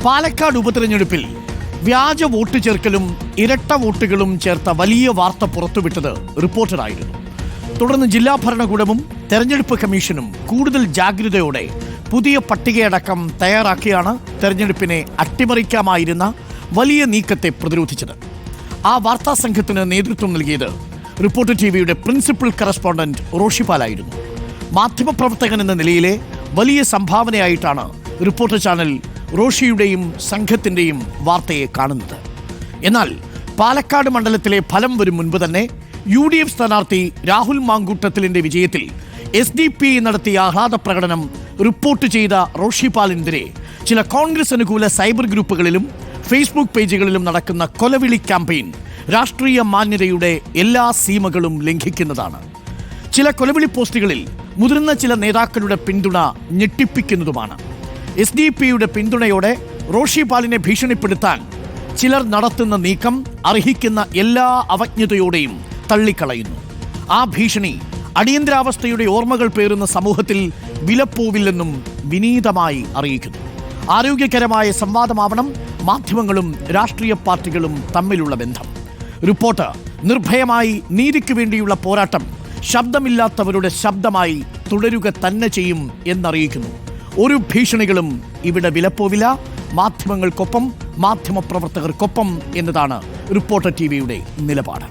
പാലക്കാട് ഉപതെരഞ്ഞെടുപ്പിൽ വ്യാജ വോട്ട് ചേർക്കലും ഇരട്ട വോട്ടുകളും ചേർത്ത വലിയ വാർത്ത പുറത്തുവിട്ടത് റിപ്പോർട്ടറായിരുന്നു. തുടർന്ന് ജില്ലാ ഭരണകൂടവും തെരഞ്ഞെടുപ്പ് കമ്മീഷനും കൂടുതൽ ജാഗ്രതയോടെ പുതിയ പട്ടികയടക്കം തയ്യാറാക്കിയാണ് തെരഞ്ഞെടുപ്പിനെ അട്ടിമറിക്കാമായിരുന്ന വലിയ നീക്കത്തെ പ്രതിരോധിച്ചത്. ആ വാർത്താ സംഘത്തിന് നേതൃത്വം നൽകിയത് റിപ്പോർട്ടർ ടിവിയുടെ പ്രിൻസിപ്പൽ കറസ്പോണ്ടന്റ് റോഷിപാലായിരുന്നു. മാധ്യമപ്രവർത്തകൻ എന്ന നിലയിലെ വലിയ സംഭാവനയായിട്ടാണ് റിപ്പോർട്ടർ ചാനൽ റോഷിയുടെയും സംഘത്തിൻ്റെയും വാർത്തയെ കാണുന്നത്. എന്നാൽ പാലക്കാട് മണ്ഡലത്തിലെ ഫലം വരും മുൻപ് തന്നെ UDF സ്ഥാനാർത്ഥി രാഹുൽ മാങ്കൂട്ടത്തിലിൻ്റെ വിജയത്തിൽ SDP നടത്തിയ ആഹ്ലാദ പ്രകടനം റിപ്പോർട്ട് ചെയ്ത റോഷിപാലിനെതിരെ ചില കോൺഗ്രസ് അനുകൂല സൈബർ ഗ്രൂപ്പുകളിലും ഫേസ്ബുക്ക് പേജുകളിലും നടക്കുന്ന കൊലവിളി ക്യാമ്പയിൻ രാഷ്ട്രീയ മാന്യതയുടെ എല്ലാ സീമകളും ലംഘിക്കുന്നതാണ്. ചില കൊലവിളി പോസ്റ്റുകളിൽ മുതിർന്ന ചില നേതാക്കളുടെ പിന്തുണ ഞെട്ടിപ്പിക്കുന്നതുമാണ്. SDP പിന്തുണയോടെ റോഷിപാലിനെ ഭീഷണിപ്പെടുത്താൻ ചിലർ നടത്തുന്ന നീക്കം അർഹിക്കുന്ന എല്ലാ അവജ്ഞതയോടെയും തള്ളിക്കളയുന്നു. ആ ഭീഷണി അടിയന്തരാവസ്ഥയുടെ ഓർമ്മകൾ പേറുന്ന സമൂഹത്തിൽ വിലപ്പോവില്ലെന്നും വിനീതമായി അറിയിക്കുന്നു. ആരോഗ്യകരമായ സംവാദമാവണം മാധ്യമങ്ങളും രാഷ്ട്രീയ പാർട്ടികളും തമ്മിലുള്ള ബന്ധം. റിപ്പോർട്ടർ നിർഭയമായി നീതിക്ക് വേണ്ടിയുള്ള പോരാട്ടം ശബ്ദമില്ലാത്തവരുടെ ശബ്ദമായി തുടരുക തന്നെ ചെയ്യും എന്നറിയിക്കുന്നു. ഒരു ഭീഷണികളും ഇവിടെ വിലപ്പോവില്ല. മാധ്യമങ്ങൾക്കൊപ്പം മാധ്യമപ്രവർത്തകർക്കൊപ്പം എന്നതാണ് റിപ്പോർട്ടർ ടിവിയുടെ നിലപാട്.